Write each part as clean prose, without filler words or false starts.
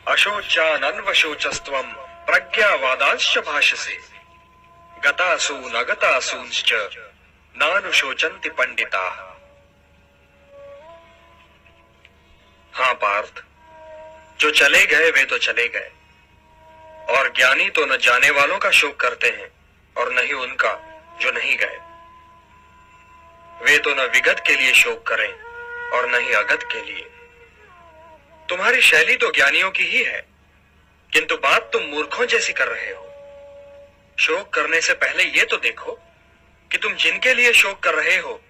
अशोचानन्वशोचस्त्वं प्रज्ञावादांश्च भाषसे गतासून अगतासूंश्च नानुशोचन्ति पंडिताः। हाँ पार्थ, जो चले गए वे तो चले गए, और ज्ञानी तो न जाने वालों का शोक करते हैं और न ही उनका जो नहीं गए। वे तो न विगत के लिए शोक करें और न ही अगत के लिए। तुम्हारी शैली तो ज्ञानियों की ही है, किंतु बात तुम मूर्खों जैसी कर रहे हो। शोक करने से पहले ये तो देखो कि तुम जिनके लिए शोक कर रहे हो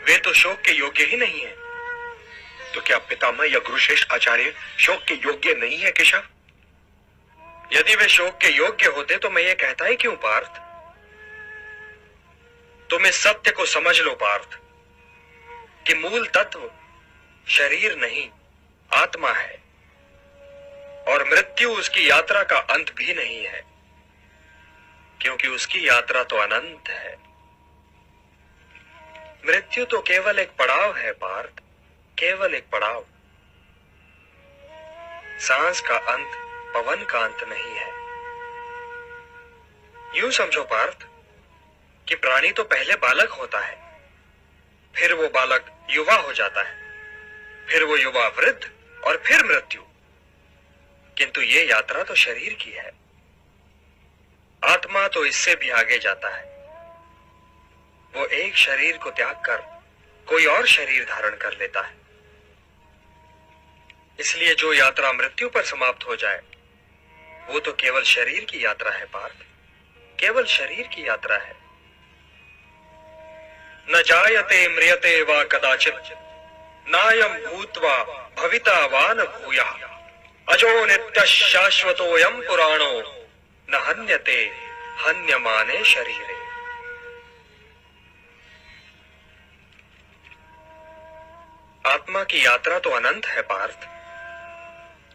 वे तो शोक के योग्य ही नहीं है। तो क्या पितामह या गुरुश्रेष्ठ आचार्य शोक के योग्य नहीं है केशव? यदि वे शोक के योग्य होते तो मैं ये कहता ही क्यों पार्थ। तुम इस सत्य को समझ लो पार्थ कि मूल तत्व शरीर नहीं आत्मा है, और मृत्यु उसकी यात्रा का अंत भी नहीं है, क्योंकि उसकी यात्रा तो अनंत है। मृत्यु तो केवल एक पड़ाव है पार्थ, केवल एक पड़ाव। सांस का अंत पवन का अंत नहीं है। यूं समझो पार्थ कि प्राणी तो पहले बालक होता है, फिर वो बालक युवा हो जाता है, फिर वो युवा वृद्ध और फिर मृत्यु। किंतु ये यात्रा तो शरीर की है। आत्मा तो इससे भी आगे जाता है। वो एक शरीर को त्याग कर कोई और शरीर धारण कर लेता है। इसलिए जो यात्रा मृत्यु पर समाप्त हो जाए वो तो केवल शरीर की यात्रा है पार्थ, केवल शरीर की यात्रा है। न जायते म्रियते वा कदाचित् नायं भूत्वा भविता वा न भूयः अजो नित्यः शाश्वतोऽयं पुराणो न हन्यते हन्यमाने शरीरे। आत्मा की यात्रा तो अनंत है पार्थ,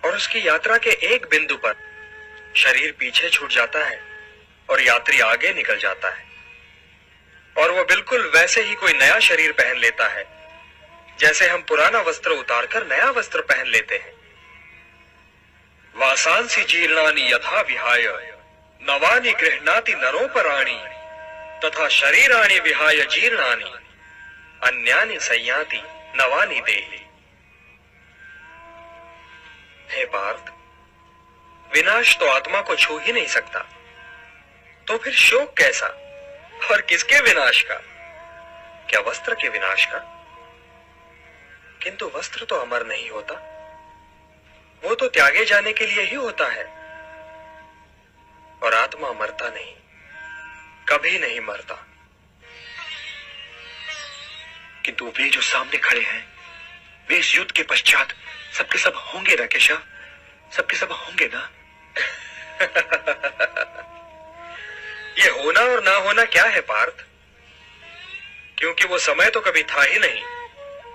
और उसकी यात्रा के एक बिंदु पर शरीर पीछे छूट जाता है और यात्री आगे निकल जाता है, और वो बिल्कुल वैसे ही कोई नया शरीर पहन लेता है जैसे हम पुराना वस्त्र उतारकर नया वस्त्र पहन लेते हैं। वासांसि जीर्णानि यथा विहाय नवानि गृह्णाति नरोपराणि तथा शरीराणि विहाय जीर्णानि अन्यानि संयाति नवानि देहि। हे पार्थ, विनाश तो आत्मा को छू ही नहीं सकता, तो फिर शोक कैसा? और किसके विनाश का? क्या वस्त्र के विनाश का? किंतु वस्त्र तो अमर नहीं होता, वो तो त्यागे जाने के लिए ही होता है। और आत्मा मरता नहीं, कभी नहीं मरता। किंतु वे जो सामने खड़े हैं वे इस युद्ध के पश्चात सबके सब होंगे ना केशव? सबके सब होंगे ना? ये होना और ना होना क्या है पार्थ? क्योंकि वो समय तो कभी था ही नहीं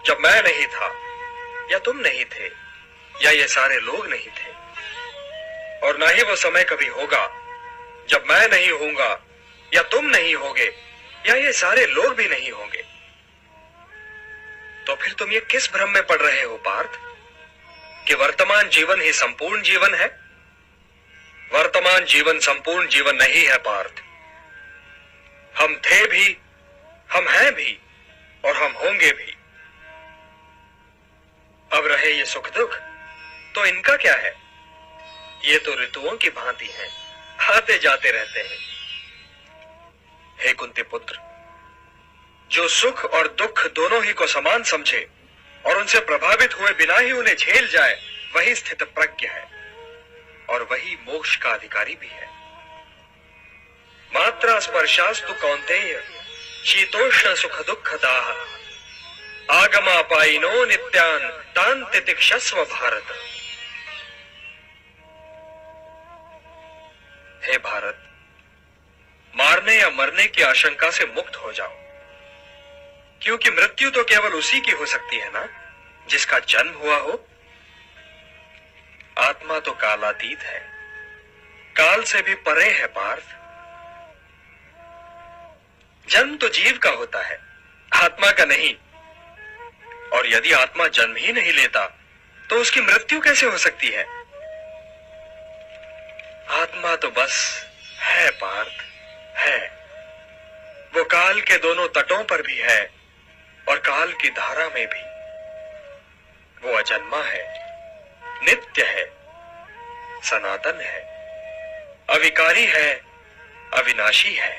जब मैं नहीं था, या तुम नहीं थे, या ये सारे लोग नहीं थे, और ना ही वो समय कभी होगा जब मैं नहीं होऊंगा, या तुम नहीं होगे, या ये सारे लोग भी नहीं होंगे। तो फिर तुम ये किस भ्रम में पड़ रहे हो पार्थ कि वर्तमान जीवन ही संपूर्ण जीवन है? वर्तमान जीवन संपूर्ण जीवन नहीं है पार्थ। हम थे भी, हम हैं भी, और हम होंगे भी। अब रहे ये सुख दुख, तो इनका क्या है? ये तो ऋतुओं की भांति हैं, आते जाते रहते हैं। हे कुंती पुत्र, जो सुख और दुख दोनों ही को समान समझे और उनसे प्रभावित हुए बिना ही उन्हें झेल जाए, वही स्थित प्रज्ञ है और वही मोक्ष का अधिकारी भी है। मात्रा स्पर्शास्तु कौन्तेय शीतोष्ण सुख दुख दाह आगमापायिनो नित्यान तान तितिक्षस्व भारत। हे भारत, मारने या मरने की आशंका से मुक्त हो जाओ, क्योंकि मृत्यु तो केवल उसी की हो सकती है ना जिसका जन्म हुआ हो। आत्मा तो कालातीत है, काल से भी परे है पार्थ। जन्म तो जीव का होता है, आत्मा का नहीं। और यदि आत्मा जन्म ही नहीं लेता तो उसकी मृत्यु कैसे हो सकती है? आत्मा तो बस है पार्थ, है। वो काल के दोनों तटों पर भी है और काल की धारा में भी। वो अजन्मा है, नित्य है, सनातन है, अविकारी है, अविनाशी है।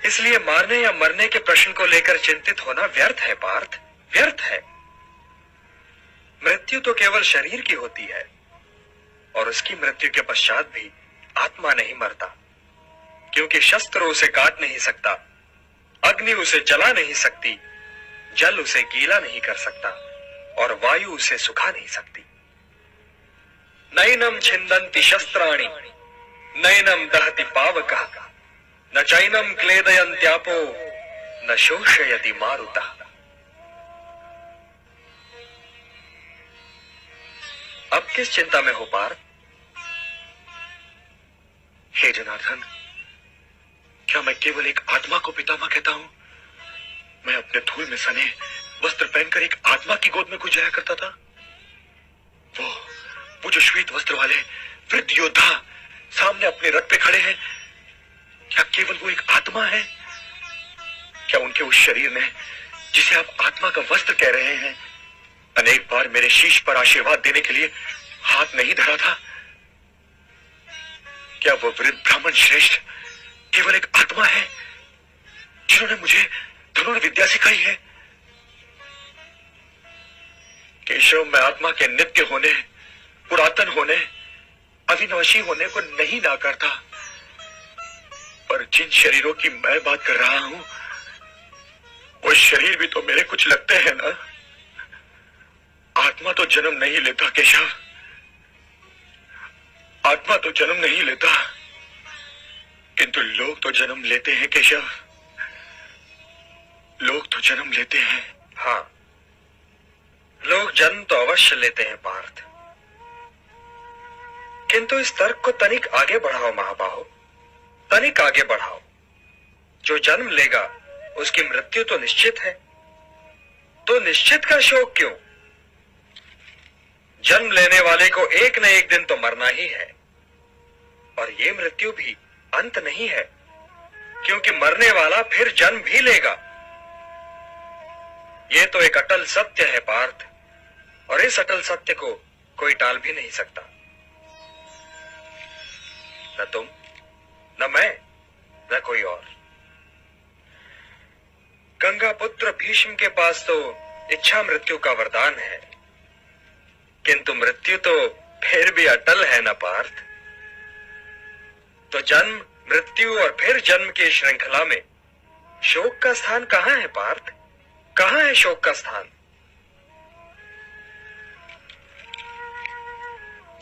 इसलिए मारने या मरने के प्रश्न को लेकर चिंतित होना व्यर्थ है पार्थ, व्यर्थ है। मृत्यु तो केवल शरीर की होती है और उसकी मृत्यु के पश्चात भी आत्मा नहीं मरता, क्योंकि शस्त्र उसे काट नहीं सकता, अग्नि उसे जला नहीं सकती, जल उसे गीला नहीं कर सकता और वायु उसे सुखा नहीं सकती। नैनम छिन्दन्ति शस्त्राणि नैनम दहति पावकः न चैनम क्लेदयन्त्यापो न शोषयति मारुतः। अब किस चिंता में हो पार्थ? हे जनार्दन, क्या मैं केवल एक आत्मा को पितामह कहता हूं? मैं अपने धूल में सने वस्त्र पहनकर एक आत्मा की गोद में गुजाया करता था। वो जो श्वेत वस्त्र वाले वृद्ध योद्धा सामने अपने रथ पे खड़े हैं, क्या केवल वो एक आत्मा है? क्या उनके उस शरीर ने, जिसे आप आत्मा का वस्त्र कह रहे हैं, अनेक बार मेरे शीश पर आशीर्वाद देने के लिए हाथ नहीं धरा था? क्या वो वृद्ध ब्राह्मण श्रेष्ठ केवल एक आत्मा है जिन्होंने मुझे धनुर्विद्या सिखाई है? केशव, मैं आत्मा के नित्य होने, पुरातन होने, अविनाशी होने को नहीं नाकारता, पर जिन शरीरों की मैं बात कर रहा हूं, वो शरीर भी तो मेरे कुछ लगते हैं ना। आत्मा तो जन्म नहीं लेता केशव, आत्मा तो जन्म नहीं लेता, किंतु लोग तो जन्म लेते हैं केशव, लोग तो जन्म लेते हैं। हाँ, लोग जन्म तो अवश्य लेते हैं पार्थ, किंतु इस तर्क को तनिक आगे बढ़ाओ महाबाहो, तनिक आगे बढ़ाओ। जो जन्म लेगा उसकी मृत्यु तो निश्चित है, तो निश्चित का शोक क्यों? जन्म लेने वाले को एक न एक दिन तो मरना ही है, और ये मृत्यु भी अंत नहीं है, क्योंकि मरने वाला फिर जन्म भी लेगा। ये तो एक अटल सत्य है पार्थ, और इस अटल सत्य को कोई टाल भी नहीं सकता। न तुम, न मैं, न कोई और। गंगा पुत्र भीष्म के पास तो इच्छा मृत्यु का वरदान है, किंतु मृत्यु तो फिर भी अटल है न पार्थ। तो जन्म, मृत्यु और फिर जन्म की श्रृंखला में शोक का स्थान कहां है पार्थ? कहां है शोक का स्थान?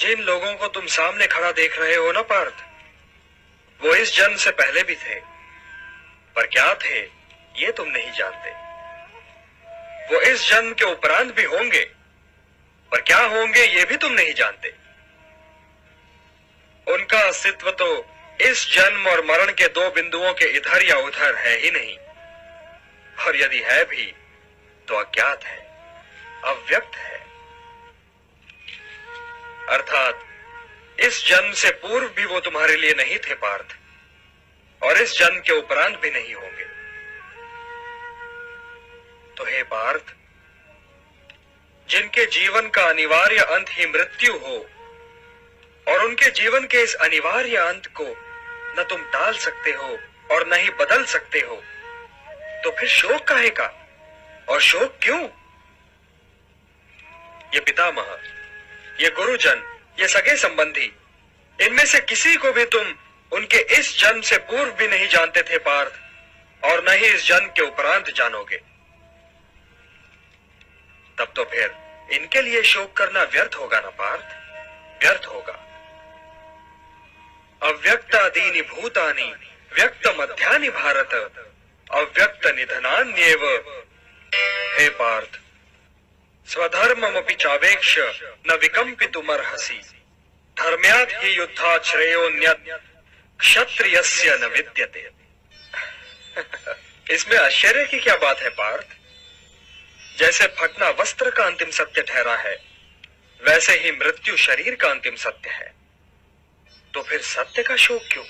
जिन लोगों को तुम सामने खड़ा देख रहे हो ना पार्थ, वो इस जन्म से पहले भी थे, पर क्या थे ये तुम नहीं जानते। वो इस जन्म के उपरांत भी होंगे, पर क्या होंगे ये भी तुम नहीं जानते। उनका अस्तित्व तो इस जन्म और मरण के दो बिंदुओं के इधर या उधर है ही नहीं, और यदि है भी तो अज्ञात है, अव्यक्त है। अर्थात इस जन्म से पूर्व भी वो तुम्हारे लिए नहीं थे पार्थ, और इस जन्म के उपरांत भी नहीं होंगे। तो हे पार्थ, जिनके जीवन का अनिवार्य अंत ही मृत्यु हो, और उनके जीवन के इस अनिवार्य अंत को न तुम टाल सकते हो और न ही बदल सकते हो, तो फिर शोक काहे का? और शोक क्यों? ये पितामह, ये गुरुजन, ये सगे संबंधी, इनमें से किसी को भी तुम उनके इस जन्म से पूर्व भी नहीं जानते थे पार्थ, और न ही इस जन्म के उपरांत जानोगे। तब तो फिर इनके लिए शोक करना व्यर्थ होगा ना पार्थ, व्यर्थ होगा। अव्यक्तादीनि भूतानि व्यक्त मध्यानि भारत अव्यक्त निधनान्येव। हे पार्थ, स्वधर्ममपि चावेक्ष्य न विकम्पितुमर्हसि, धर्म्यात् हि युद्धात् श्रेयोऽन्यत् क्षत्रियस्य न विद्यते। इसमें आश्चर्य की क्या बात है पार्थ? जैसे फटना वस्त्र का अंतिम सत्य ठहरा है, वैसे ही मृत्यु शरीर का अंतिम सत्य है। तो फिर सत्य का शोक क्यों?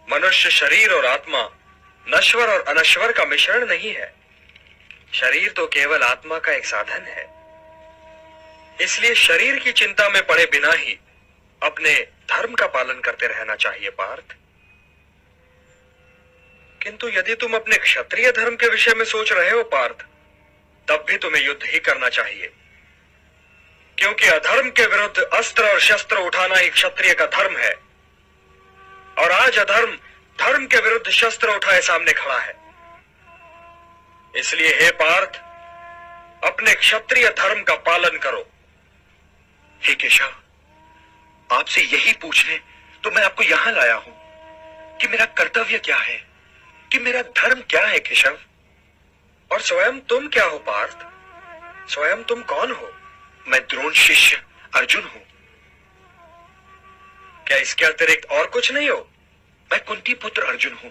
मनुष्य शरीर और आत्मा नश्वर और अनश्वर का मिश्रण नहीं है। शरीर तो केवल आत्मा का एक साधन है। इसलिए शरीर की चिंता में पड़े बिना ही अपने धर्म का पालन करते रहना चाहिए पार्थ। किंतु यदि तुम अपने क्षत्रिय धर्म के विषय में सोच रहे हो पार्थ, तब भी तुम्हें युद्ध ही करना चाहिए, क्योंकि अधर्म के विरुद्ध अस्त्र और शस्त्र उठाना ही क्षत्रिय का धर्म है। और आज अधर्म धर्म के विरुद्ध शस्त्र उठाए सामने खड़ा है। इसलिए हे पार्थ, अपने क्षत्रिय धर्म का पालन करो। हे केशव, आपसे यही पूछने तो मैं आपको यहां लाया हूं कि मेरा कर्तव्य क्या है, कि मेरा धर्म क्या है केशव। और स्वयं तुम क्या हो पार्थ? स्वयं तुम कौन हो? मैं द्रोण शिष्य अर्जुन हूं। क्या इसके अतिरिक्त और कुछ नहीं हो? मैं कुंती पुत्र अर्जुन हूं।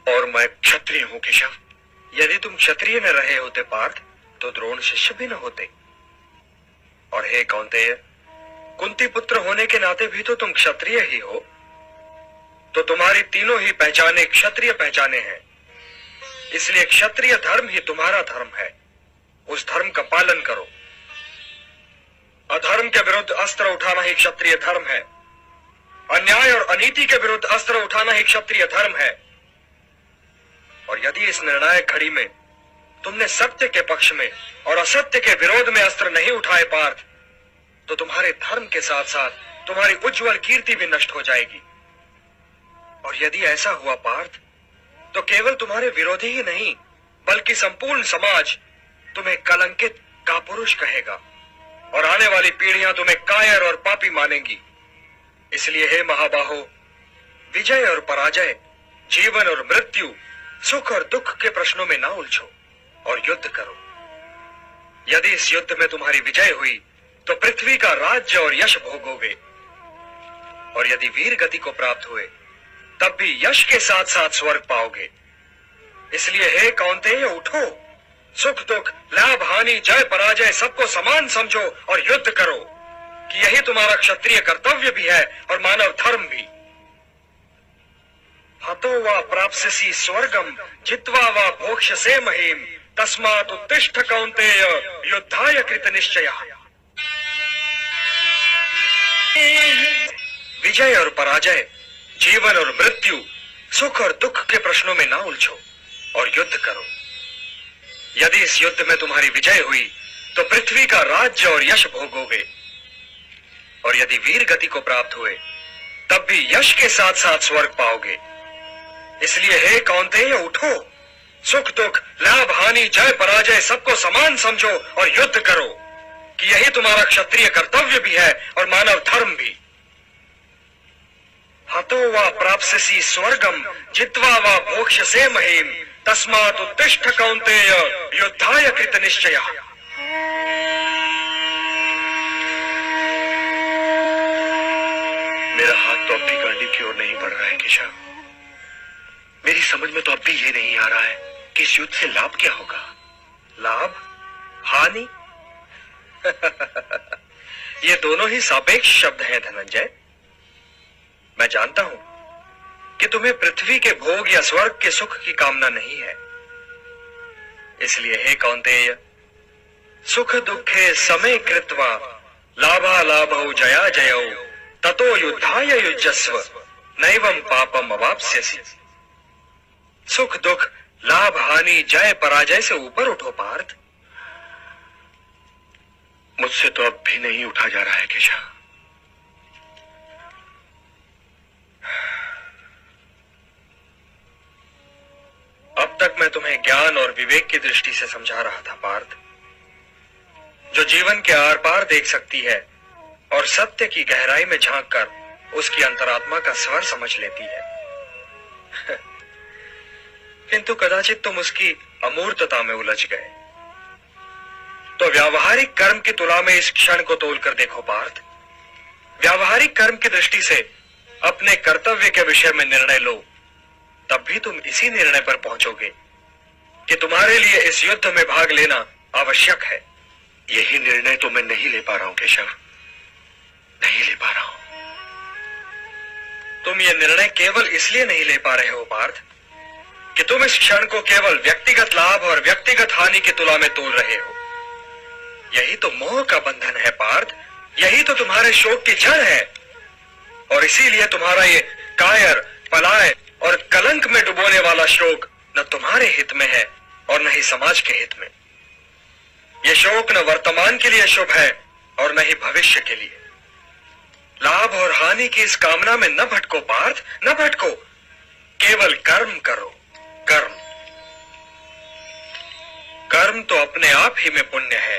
और मैं क्षत्रिय हूं केशव। यदि तुम क्षत्रिय न रहे होते पार्थ, तो द्रोण शिष्य भी न होते। और हे कौन्तेय, कुंती पुत्र होने के नाते भी तो तुम क्षत्रिय ही हो। तो तुम्हारी तीनों ही पहचाने क्षत्रिय पहचाने हैं। इसलिए क्षत्रिय धर्म ही तुम्हारा धर्म है। उस धर्म का पालन करो। अधर्म के विरुद्ध अस्त्र उठाना ही क्षत्रिय धर्म है। अन्याय और अनीति के विरुद्ध अस्त्र उठाना ही क्षत्रिय धर्म है। और यदि इस निर्णायक घड़ी में तुमने सत्य के पक्ष में और असत्य के विरोध में अस्त्र नहीं उठाए पार्थ, तो तुम्हारे धर्म के साथ साथ तुम्हारी उज्जवल कीर्ति भी नष्ट हो जाएगी। और यदि ऐसा हुआ पार्थ, तो केवल तुम्हारे विरोधी ही नहीं, बल्कि संपूर्ण समाज तुम्हें कलंकित कापुरुष कहेगा और आने वाली पीढ़ियां तुम्हें कायर और पापी मानेंगी। इसलिए हे महाबाहो, विजय और पराजय, जीवन और मृत्यु, सुख और दुख के प्रश्नों में ना उलझो और युद्ध करो। यदि इस युद्ध में तुम्हारी विजय हुई, तो पृथ्वी का राज्य और यश भोगोगे। और यदि वीर गति को प्राप्त हुए, तब भी यश के साथ साथ स्वर्ग पाओगे। इसलिए हे कौन्तेय, उठो, सुख दुख, लाभ हानि, जय पराजय सबको समान समझो और युद्ध करो, कि यही तुम्हारा क्षत्रिय कर्तव्य भी है और मानव धर्म भी। हतो वा प्राप्स्यसि स्वर्गम जित्वा वा भोक्ष्यसे महीम तस्मात् उत्तिष्ठ कौन्तेय युद्धाय कृत निश्चयः। विजय और पराजय, जीवन और मृत्यु, सुख और दुख के प्रश्नों में ना उलझो और युद्ध करो। यदि इस युद्ध में तुम्हारी विजय हुई, तो पृथ्वी का राज्य और यश भोगोगे। और यदि वीर गति को प्राप्त हुए, तब भी यश के साथ साथ स्वर्ग पाओगे। इसलिए हे कौन्तेय, उठो, सुख दुख, लाभ हानि, जय पराजय सबको समान समझो और युद्ध करो, कि यही तुम्हारा क्षत्रिय कर्तव्य भी है और मानव धर्म भी। हतो वा प्राप्स्यसि स्वर्गम जित्वा वा भोक्ष्यसे महीम तस्मात् उत्तिष्ठ कौन्तेय युद्धाय कृत निश्चयः। मेरा हाथ तो अब भी गांडीव की ओर नहीं बढ़ रहा है केशव। मेरी समझ में तो अब भी ये नहीं आ रहा है कि इस युद्ध से लाभ क्या होगा। लाभ, हानि ये दोनों ही सापेक्ष शब्द हैं धनंजय। मैं जानता हूं कि तुम्हें पृथ्वी के भोग या स्वर्ग के सुख की कामना नहीं है। इसलिए हे कौन्तेय, सुख दुखे समे कृत्वा लाभा लाभौ जया जयौ ततो युद्धाय युज्यस्व नैवं पापम अवाप्स्यसि। सुख दुख, लाभ हानि, जय पराजय से ऊपर उठो पार्थ। मुझसे तो अब भी नहीं उठा जा रहा है केशव। अब तक मैं तुम्हें ज्ञान और विवेक की दृष्टि से समझा रहा था पार्थ, जो जीवन के आर पार देख सकती है और सत्य की गहराई में झांककर उसकी अंतरात्मा का स्वर समझ लेती है। किंतु कदाचित तुम उसकी अमूर्तता में उलझ गए। तो व्यावहारिक कर्म की तुला में इस क्षण को तोलकर देखो पार्थ। व्यावहारिक कर्म की दृष्टि से अपने कर्तव्य के विषय में निर्णय लो, तब भी तुम इसी निर्णय पर पहुंचोगे कि तुम्हारे लिए इस युद्ध में भाग लेना आवश्यक है। यही निर्णय तो मैं नहीं ले पा रहा हूं केशव, नहीं ले पा रहा हूं। तुम ये निर्णय केवल इसलिए नहीं ले पा रहे हो पार्थ कि तुम इस क्षण को केवल व्यक्तिगत लाभ और व्यक्तिगत हानि की तुला में तोल रहे हो। यही तो मोह का बंधन है पार्थ, यही तो तुम्हारे शोक की जड़ है। और इसीलिए तुम्हारा ये कायर, पलाय और कलंक में डुबोने वाला शोक न तुम्हारे हित में है और न ही समाज के हित में। यह शोक न वर्तमान के लिए शुभ है और न ही भविष्य के लिए। लाभ और हानि की इस कामना में न भटको पार्थ, न भटको। केवल कर्म करो, कर्म। कर्म तो अपने आप ही में पुण्य है,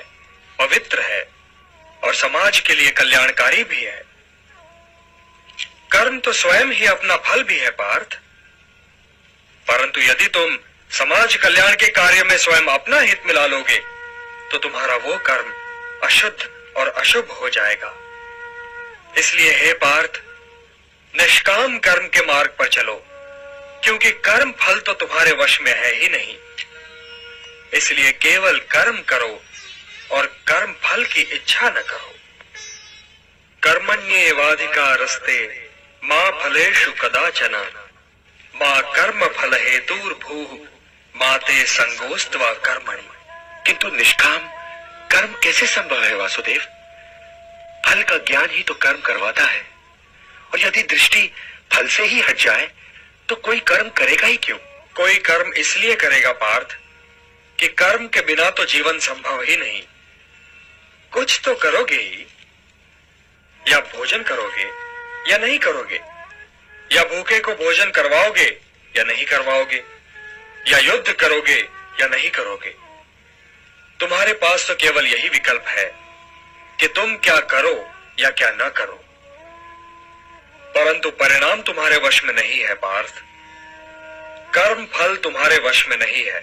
पवित्र है और समाज के लिए कल्याणकारी भी है। कर्म तो स्वयं ही अपना फल भी है पार्थ। परंतु यदि तुम समाज कल्याण के कार्य में स्वयं अपना हित मिला लोगे तो तुम्हारा वो कर्म अशुद्ध और अशुभ हो जाएगा। इसलिए हे पार्थ, निष्काम कर्म के मार्ग पर चलो, क्योंकि कर्म फल तो तुम्हारे वश में है ही नहीं। इसलिए केवल कर्म करो और कर्म फल की इच्छा न करो। कर्मण्येवाधिकारस्ते मां फलेषु कदाचन मां कर्म फल हेतुर्भूः माते संगोस्त्वा कर्मणि। किंतु निष्काम कर्म कैसे संभव है वासुदेव? फल का ज्ञान ही तो कर्म करवाता है, और यदि दृष्टि फल से ही हट जाए तो कोई कर्म करेगा ही क्यों? कोई कर्म इसलिए करेगा पार्थ कि कर्म के बिना तो जीवन संभव ही नहीं। कुछ तो करोगे ही, या भोजन करोगे या नहीं करोगे, या भूखे को भोजन करवाओगे या नहीं करवाओगे, या युद्ध करोगे या नहीं करोगे। तुम्हारे पास तो केवल यही विकल्प है कि तुम क्या करो या क्या ना करो। परंतु परिणाम तुम्हारे वश में नहीं है पार्थ। कर्म फल तुम्हारे वश में नहीं है।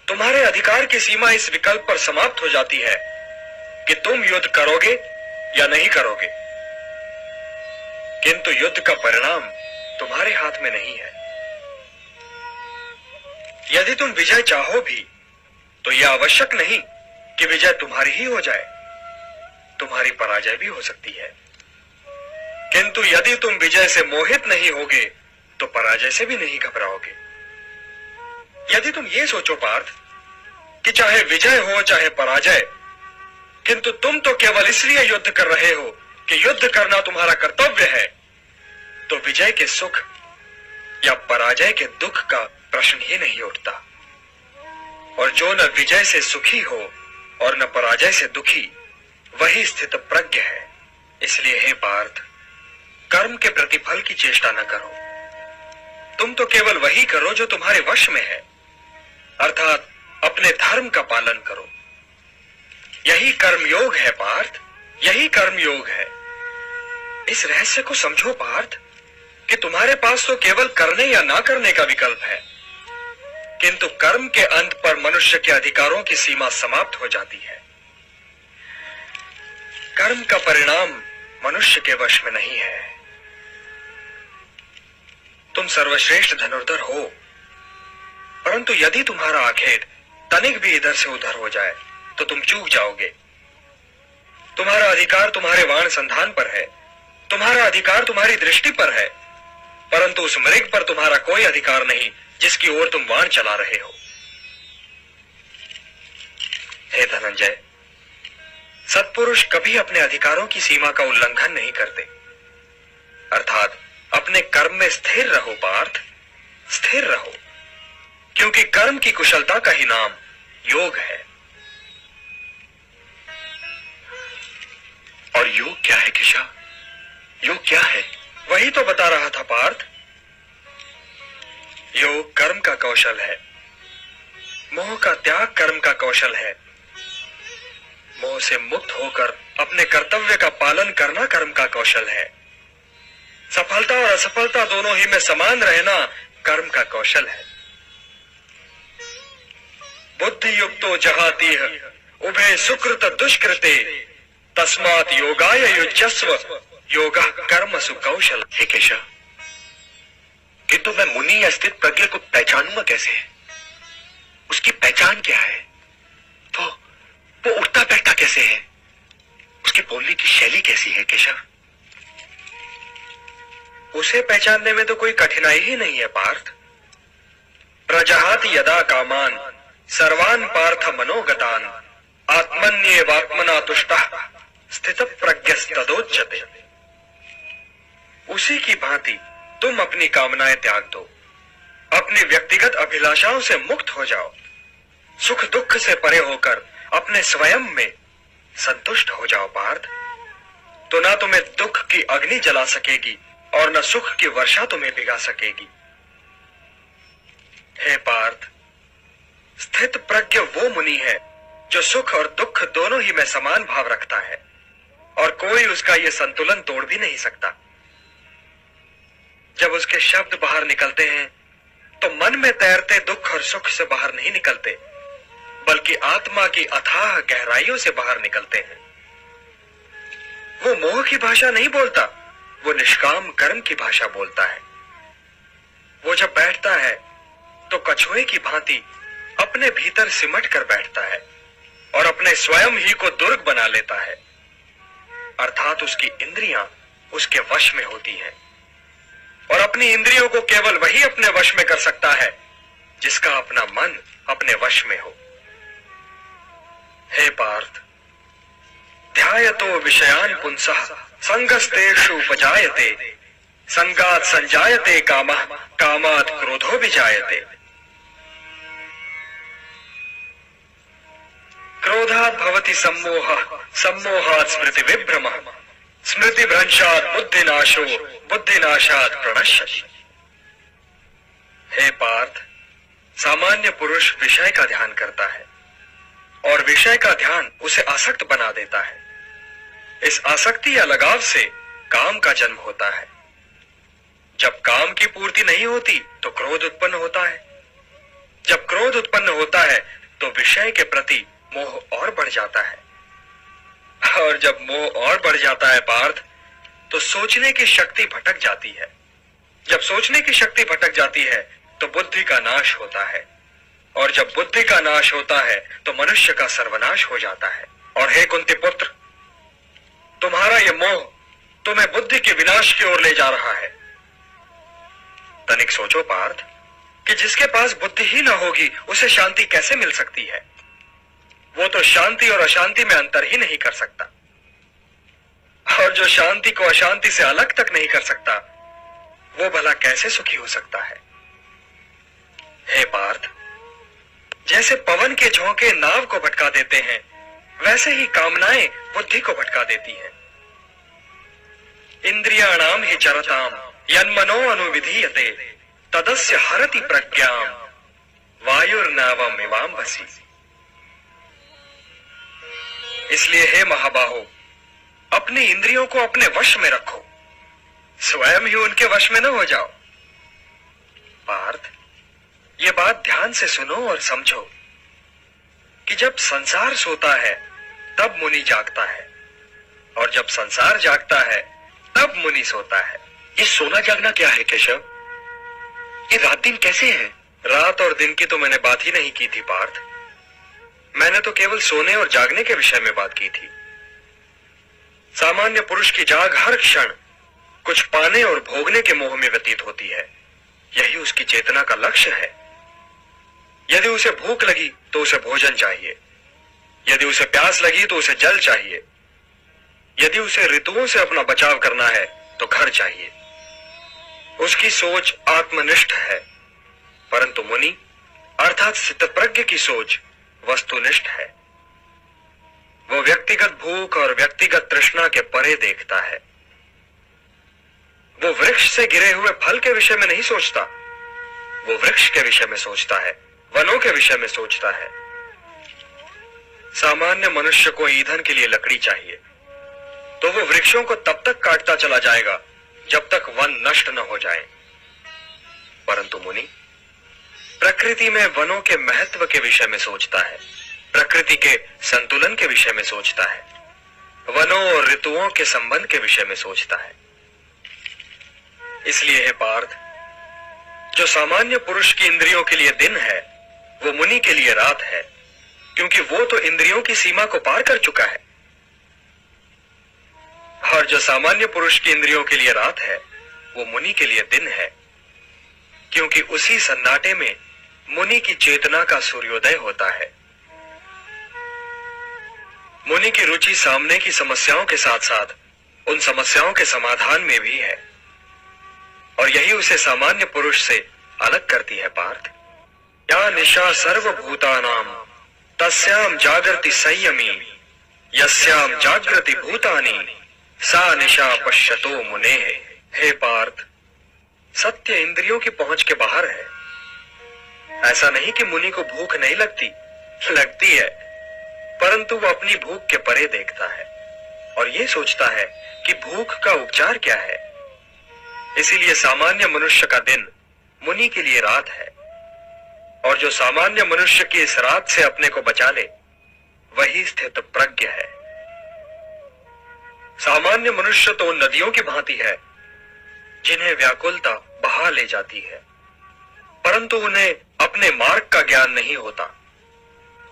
तुम्हारे अधिकार की सीमा इस विकल्प पर समाप्त हो जाती है कि तुम युद्ध करोगे या नहीं करोगे। किंतु युद्ध का परिणाम तुम्हारे हाथ में नहीं है। यदि तुम विजय चाहो भी तो यह आवश्यक नहीं कि विजय तुम्हारी ही हो जाए, तुम्हारी पराजय भी हो सकती है। किंतु यदि तुम विजय से मोहित नहीं होगे तो पराजय से भी नहीं घबराओगे। यदि तुम ये सोचो पार्थ कि चाहे विजय हो चाहे पराजय, किंतु तुम तो केवल इसलिए युद्ध कर रहे हो कि युद्ध करना तुम्हारा कर्तव्य है, तो विजय के सुख या पराजय के दुख का प्रश्न ही नहीं उठता। और जो न विजय से सुखी हो और न पराजय से दुखी, वही स्थित प्रज्ञ है। इसलिए हे पार्थ, कर्म के प्रतिफल की चेष्टा न करो। तुम तो केवल वही करो जो तुम्हारे वश में है, अर्थात अपने धर्म का पालन करो। यही कर्मयोग है पार्थ, यही कर्मयोग है। इस रहस्य को समझो पार्थ कि तुम्हारे पास तो केवल करने या ना करने का विकल्प है, किंतु कर्म के अंत पर मनुष्य के अधिकारों की सीमा समाप्त हो जाती है। कर्म का परिणाम मनुष्य के वश में नहीं है। तुम सर्वश्रेष्ठ धनुर्धर हो, परंतु यदि तुम्हारा आखेट तनिक भी इधर से उधर हो जाए तो तुम चूक जाओगे। तुम्हारा अधिकार तुम्हारे वाण संधान पर है, तुम्हारा अधिकार तुम्हारी दृष्टि पर है, परंतु उस मृग पर तुम्हारा कोई अधिकार नहीं जिसकी ओर तुम वाण चला रहे हो। हे धनंजय, सत्पुरुष कभी अपने अधिकारों की सीमा का उल्लंघन नहीं करते। अर्थात अपने कर्म में स्थिर रहो पार्थ, स्थिर रहो, क्योंकि कर्म की कुशलता का ही नाम योग है। और योग क्या है केशव? योग क्या है? वही तो बता रहा था पार्थ। योग कर्म का कौशल है। मोह का त्याग कर्म का कौशल है। मोह से मुक्त होकर अपने कर्तव्य का पालन करना कर्म का कौशल है। सफलता और असफलता दोनों ही में समान रहना कर्म का कौशल है। बुद्धि युक्तो जहातीह उभे सुकृत दुष्कृते तस्मात् योगाय युज्यस्व योगा कर्मसु कौशल। हे केशव, किंतु मैं मुनि या स्थित प्रज्ञ को पहचानूंगा कैसे? उसकी पहचान क्या है? वो कैसे है, उसके बोलने की शैली कैसी है केशव? उसे पहचानने में तो कोई कठिनाई ही नहीं है पार्थ। प्रजहाति यदा कामान सर्वान पार्थ मनोगतान आत्मन्येवात्मना तुष्टः स्थित प्रज्ञस्तदोच्यते। उसी की भांति तुम अपनी कामनाएं त्याग दो, अपनी व्यक्तिगत अभिलाषाओं से मुक्त हो जाओ, सुख दुख से परे होकर अपने स्वयं में संतुष्ट हो जाओ पार्थ। तो ना तुम्हें दुख की अग्नि जला सकेगी और न सुख की वर्षा तुम्हें भिगा सकेगी। हे पार्थ, स्थित प्रज्ञ वो मुनि है जो सुख और दुख दोनों ही में समान भाव रखता है और कोई उसका ये संतुलन तोड़ भी नहीं सकता। जब उसके शब्द बाहर निकलते हैं तो मन में तैरते दुख और सुख से बाहर नहीं निकलते, बल्कि आत्मा की अथाह गहराइयों से बाहर निकलते हैं। वो मोह की भाषा नहीं बोलता, वो निष्काम कर्म की भाषा बोलता है। वो जब बैठता है तो कछुए की भांति अपने भीतर सिमट कर बैठता है और अपने स्वयं ही को दुर्ग बना लेता है, अर्थात उसकी इंद्रियां उसके वश में होती हैं और अपनी इंद्रियों को केवल वही अपने वश में कर सकता है जिसका अपना मन अपने वश में हो। हे पार्थ, ध्यायतो विषयान पुंसः संगस्तेषु उपजायते संगात् संजायते कामः कामात् क्रोधो विजायते। क्रोधात् भवति सम्मोहः सम्मोहात् स्मृति विभ्रमः स्मृति भ्रंशात् बुद्धिनाशो बुद्धिनाशात् प्रणश्यति। हे पार्थ, सामान्य पुरुष विषय का ध्यान करता है और विषय का ध्यान उसे आसक्त बना देता है। इस आसक्ति या लगाव से काम का जन्म होता है। जब काम की पूर्ति नहीं होती तो क्रोध उत्पन्न होता है। जब क्रोध उत्पन्न होता है तो विषय के प्रति मोह और बढ़ जाता है और जब मोह और बढ़ जाता है पार्थ, तो सोचने की शक्ति भटक जाती है। जब सोचने की शक्ति भटक जाती है तो बुद्धि का नाश होता है और जब बुद्धि का नाश होता है तो मनुष्य का सर्वनाश हो जाता है। और हे कुंती पुत्र, तुम्हारा यह मोह तुम्हें बुद्धि के विनाश की ओर ले जा रहा है। तनिक सोचो पार्थ कि जिसके पास बुद्धि ही ना होगी उसे शांति कैसे मिल सकती है? वो तो शांति और अशांति में अंतर ही नहीं कर सकता, और जो शांति को अशांति से अलग तक नहीं कर सकता वो भला कैसे सुखी हो सकता है? हे पार्थ, जैसे पवन के झोंके नाव को भटका देते हैं, वैसे ही कामनाएं बुद्धि को भटका देती हैं। इंद्रियाणाम हि चरताम यन्मनो अनुविधीयते तदस्य हरति प्रज्ञाम वायुर्नावम इवाम्भसी। इसलिए हे महाबाहो, अपनी इंद्रियों को अपने वश में रखो, स्वयं ही उनके वश में न हो जाओ। पार्थ, ये बात ध्यान से सुनो और समझो कि जब संसार सोता है तब मुनि जागता है और जब संसार जागता है तब मुनि सोता है। ये सोना जागना क्या है केशव? ये रात दिन कैसे है? रात और दिन की तो मैंने बात ही नहीं की थी पार्थ। मैंने तो केवल सोने और जागने के विषय में बात की थी। सामान्य पुरुष की जाग हर क्षण कुछ पाने और भोगने के मोह में व्यतीत होती है। यही उसकी चेतना का लक्ष्य है। यदि उसे भूख लगी तो उसे भोजन चाहिए, यदि उसे प्यास लगी तो उसे जल चाहिए, यदि उसे ऋतुओं से अपना बचाव करना है तो घर चाहिए। उसकी सोच आत्मनिष्ठ है, परंतु मुनि अर्थात स्थितप्रज्ञ की सोच वस्तुनिष्ठ है। वो व्यक्तिगत भूख और व्यक्तिगत तृष्णा के परे देखता है। वो वृक्ष से गिरे हुए फल के विषय में नहीं सोचता, वो वृक्ष के विषय में सोचता है, वनों के विषय में सोचता है। सामान्य मनुष्य को ईंधन के लिए लकड़ी चाहिए तो वो वृक्षों को तब तक काटता चला जाएगा जब तक वन नष्ट न हो जाए, परंतु मुनि प्रकृति में वनों के महत्व के विषय में सोचता है, प्रकृति के संतुलन के विषय में सोचता है, वनों और ऋतुओं के संबंध के विषय में सोचता है। इसलिए हे पार्थ, जो सामान्य पुरुष की इंद्रियों के लिए दिन है वो मुनि के लिए रात है, क्योंकि क्योंकि वो तो इंद्रियों की सीमा को पार कर चुका है। और जो सामान्य पुरुष की इंद्रियों के लिए रात है, वो मुनि के लिए दिन है, क्योंकि उसी सन्नाटे में मुनि की चेतना का सूर्योदय होता है। मुनि की रुचि सामने की समस्याओं के साथ साथ उन समस्याओं के समाधान में भी है, और यही उसे सामान्य पुरुष से अलग करती है पार्थ। या निशा सर्वभूतानाम तस्याम जागृति संयमी यस्याम जागृति भूतानि सा निशा पश्यतो मुने। हे पार्थ, सत्य इंद्रियों की पहुंच के बाहर है। ऐसा नहीं कि मुनि को भूख नहीं लगती है, परंतु वो अपनी भूख के परे देखता है और ये सोचता है कि भूख का उपचार क्या है। इसीलिए सामान्य मनुष्य का दिन मुनि के लिए रात है, और जो सामान्य मनुष्य की इस रात से अपने को बचा ले, वही स्थित प्रज्ञ है। सामान्य मनुष्य तो उन नदियों की भांति है जिन्हें व्याकुलता बहा ले जाती है, परंतु उन्हें अपने मार्ग का ज्ञान नहीं होता।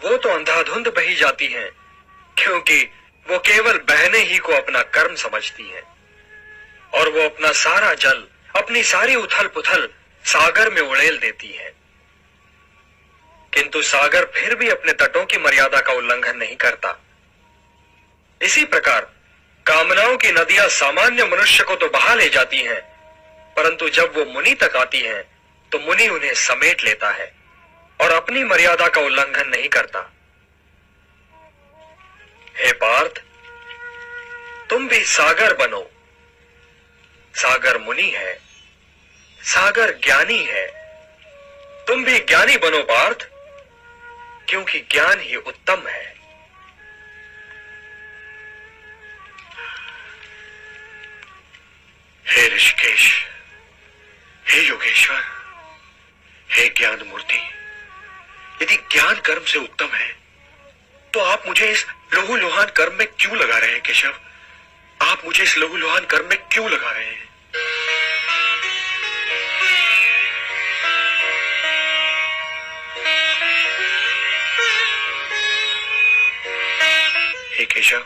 वो तो अंधाधुंध बही जाती हैं, क्योंकि वो केवल बहने ही को अपना कर्म समझती हैं, और वो अपना सारा जल, अपनी सारी उथल पुथल सागर में उड़ेल देती है। किंतु सागर फिर भी अपने तटों की मर्यादा का उल्लंघन नहीं करता। इसी प्रकार कामनाओं की नदियां सामान्य मनुष्य को तो बहा ले जाती हैं, परंतु जब वो मुनि तक आती हैं, तो मुनि उन्हें समेट लेता है और अपनी मर्यादा का उल्लंघन नहीं करता। हे पार्थ, तुम भी सागर बनो। सागर मुनि है, सागर ज्ञानी है। तुम भी ज्ञानी बनो पार्थ, क्योंकि ज्ञान ही उत्तम है। हे ऋषिकेश, हे योगेश्वर, हे ज्ञान मूर्ति, यदि ज्ञान कर्म से उत्तम है, तो आप मुझे इस लहू लुहान कर्म में क्यों लगा रहे हैं केशव? आप मुझे इस लहू लुहान कर्म में क्यों लगा रहे हैं? हे केशव,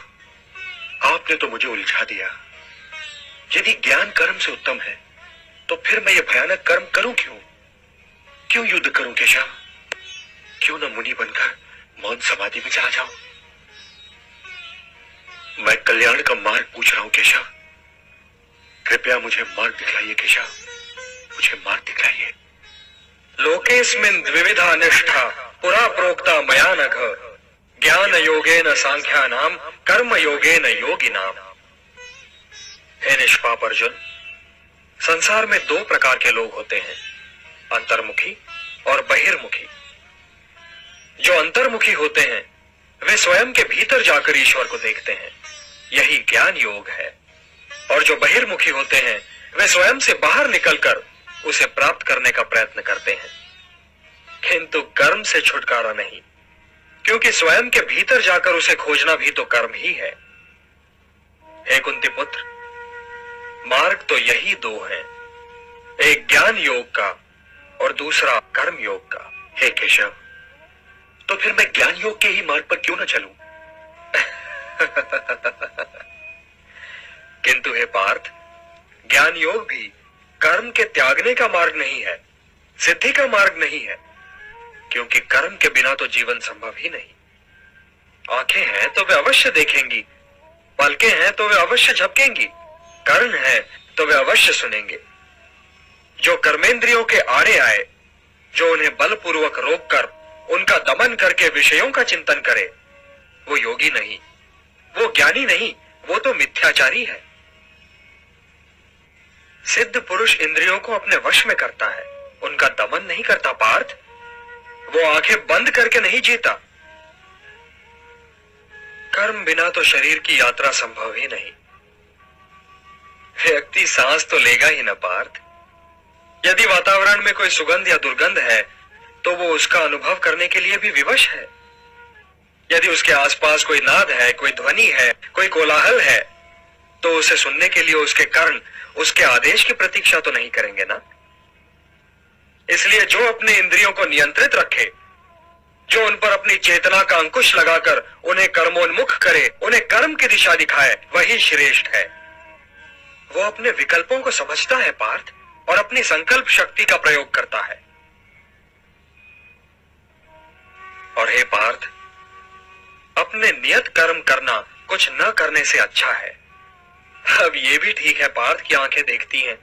आपने तो मुझे उलझा दिया। यदि ज्ञान कर्म से उत्तम है, तो फिर मैं ये भयानक कर्म करूं क्यों? क्यों युद्ध करूं केशव? क्यों न मुनि बनकर मौन समाधि में चला जाऊं? मैं कल्याण का मार्ग पूछ रहा हूं केशव। कृपया मुझे मार्ग दिखलाइए केशव, मुझे मार्ग दिखलाइए। लोकेस्मिन् द्विविधा निष्ठा पुरा प्रोक्ता मया नघ ज्ञान योगेन सांख्यानाम कर्म योगेन योगिनाम। हे निष्पाप अर्जुन, संसार में दो प्रकार के लोग होते हैं, अंतर्मुखी और बहिर्मुखी। जो अंतर्मुखी होते हैं, वे स्वयं के भीतर जाकर ईश्वर को देखते हैं, यही ज्ञान योग है। और जो बहिर्मुखी होते हैं, वे स्वयं से बाहर निकलकर उसे प्राप्त करने का प्रयत्न करते हैं, किंतु कर्म से छुटकारा नहीं, क्योंकि स्वयं के भीतर जाकर उसे खोजना भी तो कर्म ही है। हे कुंती पुत्र, मार्ग तो यही दो हैं, एक ज्ञान योग का और दूसरा कर्म योग का। हे केशव, तो फिर मैं ज्ञान योग के ही मार्ग पर क्यों न चलूं? किंतु हे पार्थ, ज्ञान योग भी कर्म के त्यागने का मार्ग नहीं है, सिद्धि का मार्ग नहीं है, क्योंकि कर्म के बिना तो जीवन संभव ही नहीं। आंखें हैं तो वे अवश्य देखेंगी, पलकें हैं तो वे अवश्य झपकेंगी, कर्ण है तो वे अवश्य सुनेंगे। जो कर्मेंद्रियों के आड़े आए, जो उन्हें बलपूर्वक रोककर उनका दमन करके विषयों का चिंतन करे, वो योगी नहीं, वो ज्ञानी नहीं, वो तो मिथ्याचारी है। सिद्ध पुरुष इंद्रियों को अपने वश में करता है, उनका दमन नहीं करता पार्थ। वो आंखें बंद करके नहीं जीता। कर्म बिना तो शरीर की यात्रा संभव ही नहीं। व्यक्ति सांस तो लेगा ही न पार्थ। यदि वातावरण में कोई सुगंध या दुर्गंध है, तो वो उसका अनुभव करने के लिए भी विवश है। यदि उसके आसपास कोई नाद है, कोई ध्वनि है, कोई कोलाहल है, तो उसे सुनने के लिए उसके कर्ण उसके आदेश की प्रतीक्षा तो नहीं करेंगे ना। इसलिए जो अपने इंद्रियों को नियंत्रित रखे, जो उन पर अपनी चेतना का अंकुश लगाकर उन्हें कर्मोन्मुख करे, उन्हें कर्म की दिशा दिखाए, वही श्रेष्ठ है। वो अपने विकल्पों को समझता है पार्थ, और अपनी संकल्प शक्ति का प्रयोग करता है। और हे पार्थ, अपने नियत कर्म करना कुछ न करने से अच्छा है। अब ये भी ठीक है पार्थ कि आंखें देखती हैं,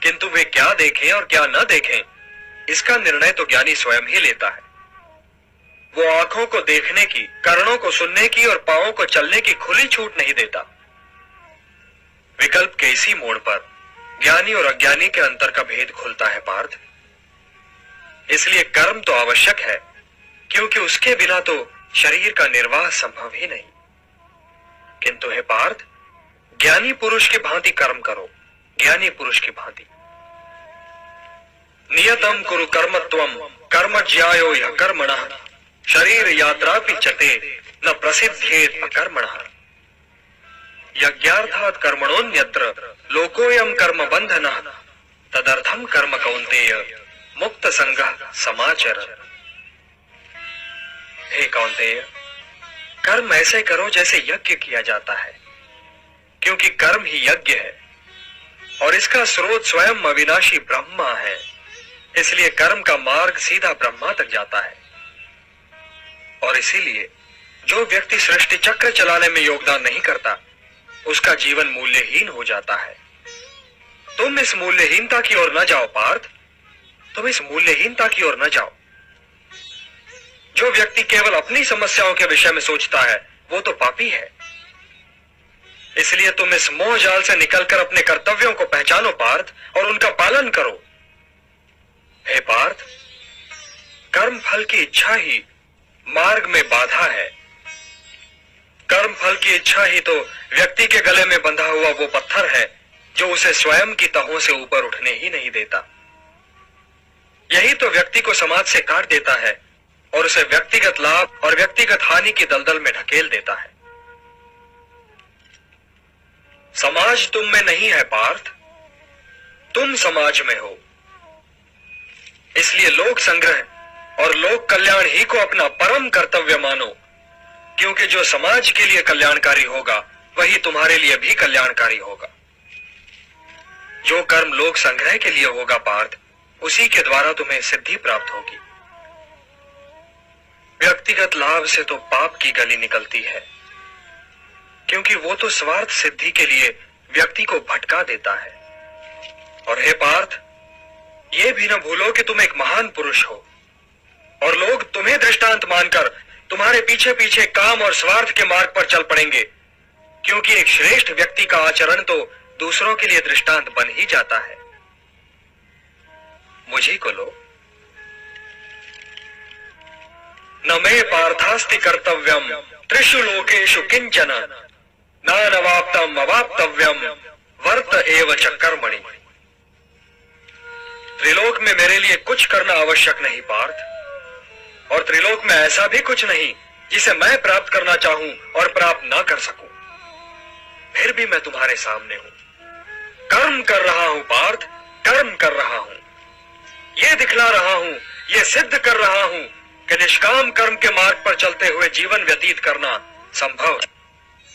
किंतु वे क्या देखें और क्या न देखें, इसका निर्णय तो ज्ञानी स्वयं ही लेता है। वो आंखों को देखने की, कर्णों को सुनने की और पांवों को चलने की खुली छूट नहीं देता। विकल्प के इसी मोड़ पर ज्ञानी और अज्ञानी के अंतर का भेद खुलता है पार्थ। इसलिए कर्म तो आवश्यक है, क्योंकि उसके बिना तो शरीर का निर्वाह संभव ही नहीं। किंतु हे पार्थ, ज्ञानी पुरुष की भांति कर्म करो, ज्ञानी पुरुष की भांति। नियतम कुरु कर्मत्वम कर्म ज्यायो यह कर्मणः शरीर यात्रा पिचते न प्रसिद्धेत अकर्मणः यज्ञार्थात् कर्मणोन्यत्र लोकोयम कर्म बंधनः तदर्थम कर्म कौन्तेय मुक्त संगः समाचर। हे कौन्तेय, कर्म ऐसे करो जैसे यज्ञ किया जाता है, क्योंकि कर्म ही यज्ञ है और इसका स्रोत स्वयं अविनाशी ब्रह्मा है। इसलिए कर्म का मार्ग सीधा ब्रह्मा तक जाता है। और इसीलिए जो व्यक्ति सृष्टि चक्र चलाने में योगदान नहीं करता, उसका जीवन मूल्यहीन हो जाता है। तुम इस मूल्यहीनता की ओर न जाओ पार्थ, तुम इस मूल्यहीनता की ओर न जाओ। जो व्यक्ति केवल अपनी समस्याओं के विषय में सोचता है, वो तो पापी है। इसलिए तुम इस मोह जाल से निकलकर अपने कर्तव्यों को पहचानो पार्थ, और उनका पालन करो। हे पार्थ, कर्म फल की इच्छा ही मार्ग में बाधा है। कर्म फल की इच्छा ही तो व्यक्ति के गले में बंधा हुआ वो पत्थर है जो उसे स्वयं की तहों से ऊपर उठने ही नहीं देता। यही तो व्यक्ति को समाज से काट देता है और उसे व्यक्तिगत लाभ और व्यक्तिगत हानि की दलदल में ढकेल देता है। समाज तुम में नहीं है पार्थ, तुम समाज में हो। इसलिए लोक संग्रह और लोक कल्याण ही को अपना परम कर्तव्य मानो, क्योंकि जो समाज के लिए कल्याणकारी होगा वही तुम्हारे लिए भी कल्याणकारी होगा। जो कर्म लोक संग्रह के लिए होगा पार्थ, उसी के द्वारा तुम्हें सिद्धि प्राप्त होगी। व्यक्तिगत लाभ से तो पाप की गली निकलती है, क्योंकि वो तो स्वार्थ सिद्धि के लिए व्यक्ति को भटका देता है। और हे पार्थ, ये भी न भूलो कि तुम एक महान पुरुष हो, और लोग तुम्हें दृष्टांत मानकर तुम्हारे पीछे पीछे काम और स्वार्थ के मार्ग पर चल पड़ेंगे, क्योंकि एक श्रेष्ठ व्यक्ति का आचरण तो दूसरों के लिए दृष्टांत बन ही जाता है। मुझे को लो। न मे पार्थास्ति कर्तव्यम त्रिषु लोकेषु किंचन नानवाप्तम अवाप्तव्यम वर्त एव च कर्मणि। त्रिलोक में मेरे लिए कुछ करना आवश्यक नहीं पार्थ, और त्रिलोक में ऐसा भी कुछ नहीं जिसे मैं प्राप्त करना चाहूं और प्राप्त ना कर सकूं। फिर भी मैं तुम्हारे सामने हूं, कर्म कर रहा हूं पार्थ, कर्म कर रहा हूं। ये दिखला रहा हूं, ये सिद्ध कर रहा हूं कि निष्काम कर्म के मार्ग पर चलते हुए जीवन व्यतीत करना संभव है।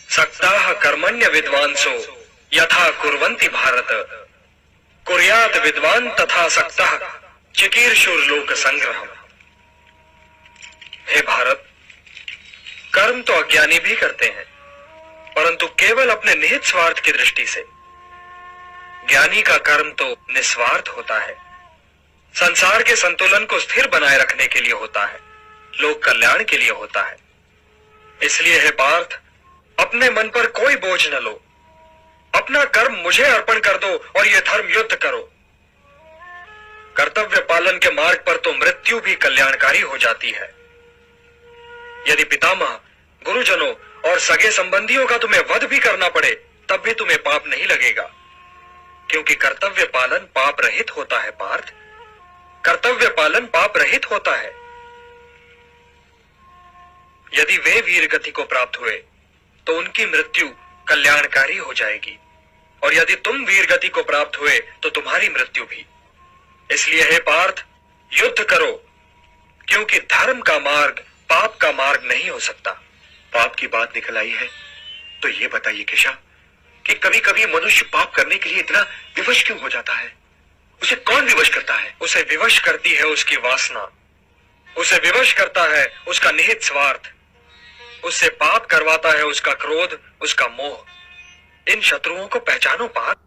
सक्ताः कर्मण्य विद्वांसो यथा कुर्वन्ति भारत कुर्यात विद्वान तथा सक्तः चिकीर्षुर्लोक संग्रहम्। हे भारत, कर्म तो अज्ञानी भी करते हैं, परंतु केवल अपने निहित स्वार्थ की दृष्टि से। ज्ञानी का कर्म तो निस्वार्थ होता है, संसार के संतुलन को स्थिर बनाए रखने के लिए होता है, लोक कल्याण के लिए होता है। इसलिए हे पार्थ, अपने मन पर कोई बोझ न लो, अपना कर्म मुझे अर्पण कर दो और यह धर्म युद्ध करो। कर्तव्य पालन के मार्ग पर तो मृत्यु भी कल्याणकारी हो जाती है। यदि पितामह, गुरुजनों और सगे संबंधियों का तुम्हें वध भी करना पड़े, तब भी तुम्हें पाप नहीं लगेगा, क्योंकि कर्तव्य पालन पाप रहित होता है पार्थ। कर्तव्य पालन पाप रहित होता है। यदि वे वीर गति को प्राप्त हुए तो उनकी मृत्यु कल्याणकारी हो जाएगी, और यदि तुम वीर गति को प्राप्त हुए तो तुम्हारी मृत्यु भी। इसलिए हे पार्थ, युद्ध करो, क्योंकि धर्म का मार्ग पाप का मार्ग नहीं हो सकता। पाप की बात निकल आई है तो ये बताइए केशव कि कभी कभी मनुष्य पाप करने के लिए इतना विवश क्यों हो जाता है? उसे कौन विवश करता है? उसे विवश करती है उसकी वासना, उसे विवश करता है उसका निहित स्वार्थ, उससे पाप करवाता है उसका क्रोध, उसका मोह। इन शत्रुओं को पहचानो पार्थ।